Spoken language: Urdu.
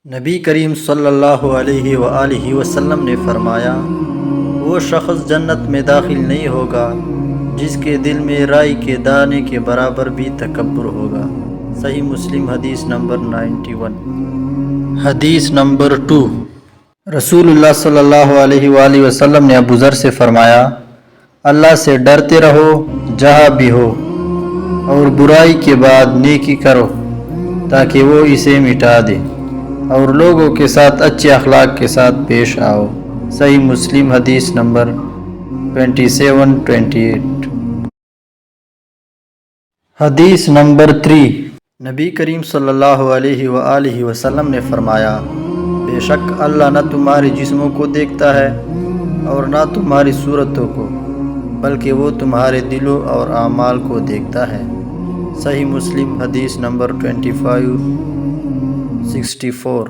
نبی کریم صلی اللہ علیہ وآلہ وسلم نے فرمایا، وہ شخص جنت میں داخل نہیں ہوگا جس کے دل میں رائی کے دانے کے برابر بھی تکبر ہوگا۔ صحیح مسلم حدیث نمبر 91۔ حدیث نمبر 2، رسول اللہ صلی اللہ علیہ وآلہ وسلم نے ابو ذر سے فرمایا، اللہ سے ڈرتے رہو جہاں بھی ہو، اور برائی کے بعد نیکی کرو تاکہ وہ اسے مٹا دے، اور لوگوں کے ساتھ اچھے اخلاق کے ساتھ پیش آؤ۔ صحیح مسلم حدیث نمبر 27-28۔ حدیث نمبر 3، نبی کریم صلی اللہ علیہ وآلہ وسلم نے فرمایا، بے شک اللہ نہ تمہارے جسموں کو دیکھتا ہے اور نہ تمہاری صورتوں کو، بلکہ وہ تمہارے دلوں اور اعمال کو دیکھتا ہے۔ صحیح مسلم حدیث نمبر 25-64۔